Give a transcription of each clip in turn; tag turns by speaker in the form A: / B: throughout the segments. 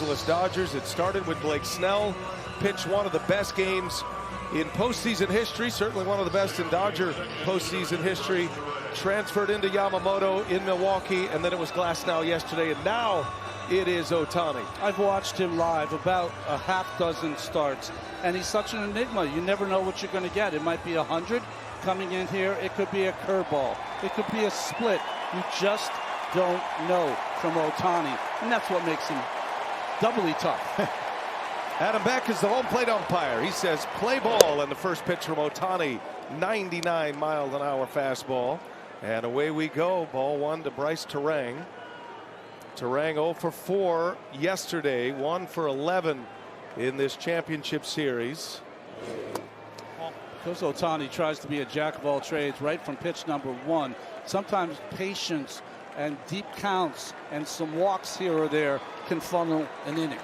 A: Angeles Dodgers. It started with Blake Snell, pitched one of the best games in postseason history, certainly one of the best in Dodger postseason history. Transferred into Yamamoto in Milwaukee, and then it was Glasnow yesterday, and now it is Ohtani.
B: I've watched him live about a half dozen starts, and he's such an enigma. You never know what you're going to get. It might be 100 coming in here. It could be a curveball. It could be a split. You just don't know from Ohtani, and that's what makes him doubly tough.
A: Adam Beck is the home plate umpire. He says play ball, and the first pitch from Ohtani, 99-mile-an-hour fastball. And away we go. Ball one to Bryce Turang. Turang 0 for 4 yesterday, 1 for 11 in this championship series.
B: Because Ohtani tries to be a jack of all trades right from pitch number 1. Sometimes patience and deep counts and some walks here or there can funnel an inning.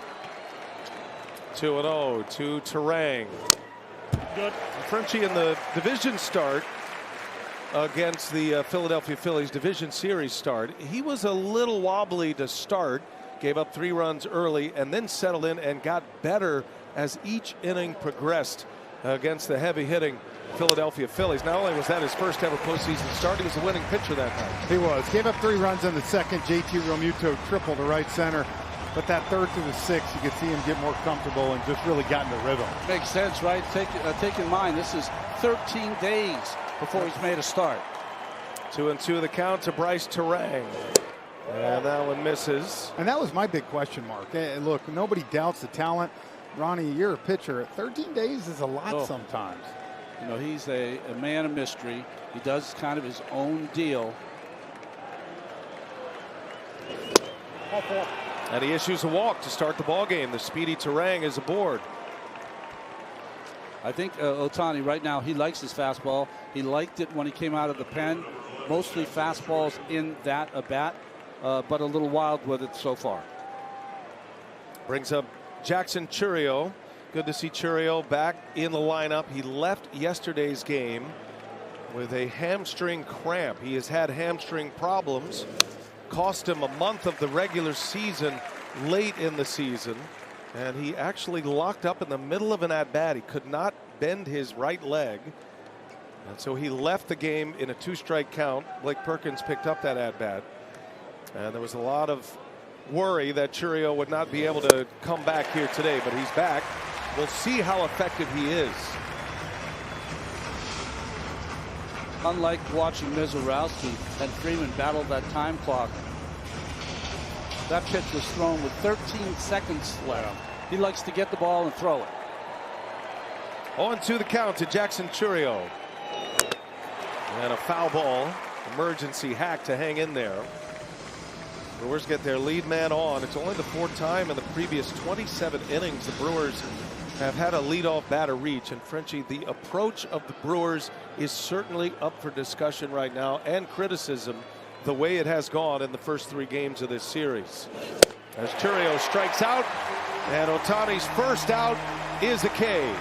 A: 2-0 to Turang.
B: Good.
A: Frenchie in the division start against the Philadelphia Phillies division series start. He was a little wobbly to start, gave up 3 runs early, and then settled in and got better as each inning progressed against the heavy hitting Philadelphia Phillies. Not only was that his first ever postseason start, he was a winning pitcher that night.
C: He was. Gave up 3 runs in the second. JT Realmuto triple to right center. But that third to the 6th, you could see him get more comfortable and just really got into rhythm.
B: Makes sense, right? Take in mind, this is 13 days before he's made a start.
A: 2-2 the count to Bryce Turang. And that one misses.
C: And that was my big question mark. Look, nobody doubts the talent. Ronnie, you're a pitcher. 13 days is a lot sometimes.
B: You know, he's a man of mystery. He does kind of his own deal.
A: And he issues a walk to start the ball game. The speedy Turang is aboard.
B: I think Ohtani right now, he likes his fastball. He liked it when he came out of the pen. Mostly fastballs in that at-bat, but a little wild with it so far.
A: Brings up Jackson Chourio. Good to see Chourio back in the lineup. He left yesterday's game with a hamstring cramp. He has had hamstring problems. Cost him a month of the regular season late in the season. And he actually locked up in the middle of an at-bat. He could not bend his right leg. And so he left the game in a 2-strike count. Blake Perkins picked up that at-bat. And there was a lot of worry that Chourio would not be able to come back here today, but he's back. We'll see how effective he is.
B: Unlike watching Mizorowski and Freeman battle that time clock, that pitch was thrown with 13 seconds left. He likes to get the ball and throw it.
A: 0-2 the count to Jackson Chourio. And a foul ball. Emergency hack to hang in there. Brewers get their lead man on. It's only the 4th time in the previous 27 innings the Brewers have had a leadoff batter reach. And Frenchie, the approach of the Brewers is certainly up for discussion right now and criticism, the way it has gone in the first 3 games of this series. As Chourio strikes out, and Ohtani's first out is a K.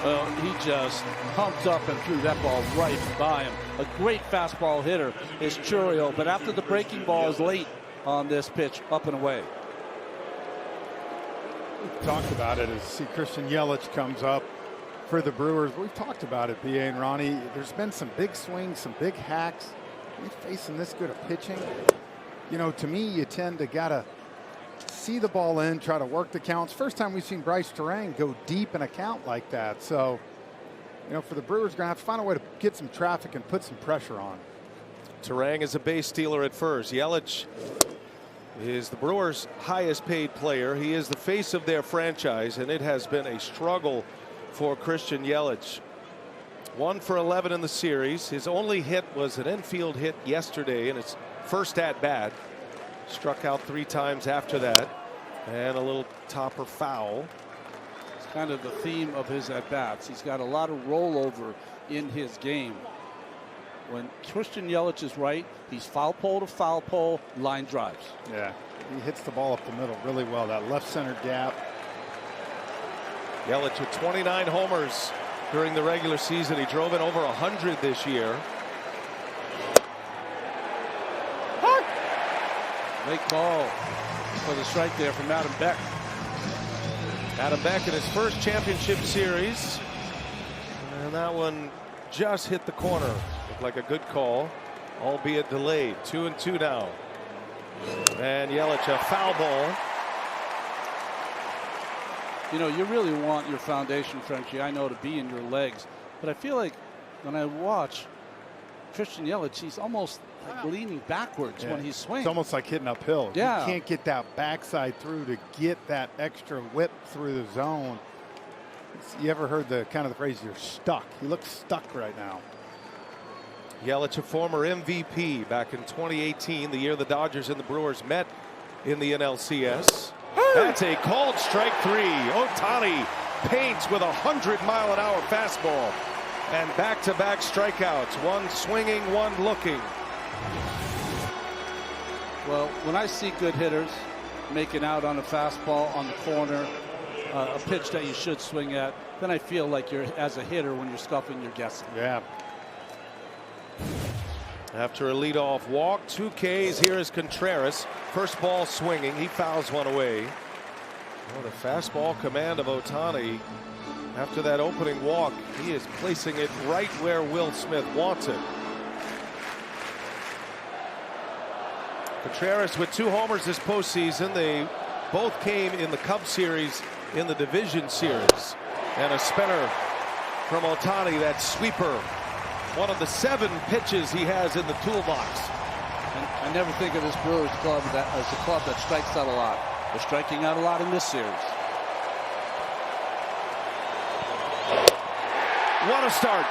B: Well, he just pumped up and threw that ball right by him. A great fastball hitter is Chourio, but after the breaking ball is late on this pitch, up and away.
C: We've talked about it as see Christian Yelich comes up for the Brewers. We've talked about it, BA and Ronnie. There's been some big swings, some big hacks. You're facing this good of pitching. You know, to me, you tend to gotta see the ball in, try to work the counts. First time we've seen Bryce Turang go deep in a count like that. So, you know, for the Brewers, going to have to find a way to get some traffic and put some pressure on.
A: Turang is a base stealer at first. Yelich is the Brewers' highest paid player. He is the face of their franchise, and it has been a struggle for Christian Yelich. 1 for 11 in the series. His only hit was an infield hit yesterday in his first at bat. Struck out 3 times after that, and a little topper foul.
B: It's kind of the theme of his at bats. He's got a lot of rollover in his game. When Christian Yelich is right, he's foul pole to foul pole, line drives.
C: Yeah, he hits the ball up the middle really well. That left center gap.
A: Yelich with 29 homers during the regular season. He drove in over 100 this year.
B: Late ball. for the strike there from Adam Beck.
A: Adam Beck in his first championship series. And that one just hit the corner. Looked like a good call, albeit delayed. 2-2 now. And Yelich, a foul ball.
B: You know, you really want your foundation, Frenchie, I know, to be in your legs. But I feel like when I watch Christian Yelich, he's almost like leaning backwards when he swings.
C: It's almost like hitting uphill.
B: Yeah.
C: You can't get that backside through to get that extra whip through the zone. You ever heard the kind of the phrase, you're stuck? He looks stuck right now.
A: Yelich, a former MVP back in 2018, the year the Dodgers and the Brewers met in the NLCS. That's a called strike 3. Ohtani paints with a 100-mile-an-hour fastball. And back-to-back strikeouts. One swinging, one looking.
B: Well, when I see good hitters making out on a fastball on the corner, a pitch that you should swing at, then I feel like you're, as a hitter, when you're scuffing, you're guessing.
C: Yeah.
A: After a leadoff walk, 2 Ks. Here is Contreras. First ball swinging. He fouls one away. Oh, the fastball command of Ohtani. After that opening walk, he is placing it right where Will Smith wants it. Contreras with 2 homers this postseason. They both came in the Cubs series, in the division series. And a spinner from Ohtani, that sweeper. One of the 7 pitches he has in the toolbox.
B: And I never think of this Brewers club as a club that strikes out a lot. They're striking out a lot in this series.
A: What a start.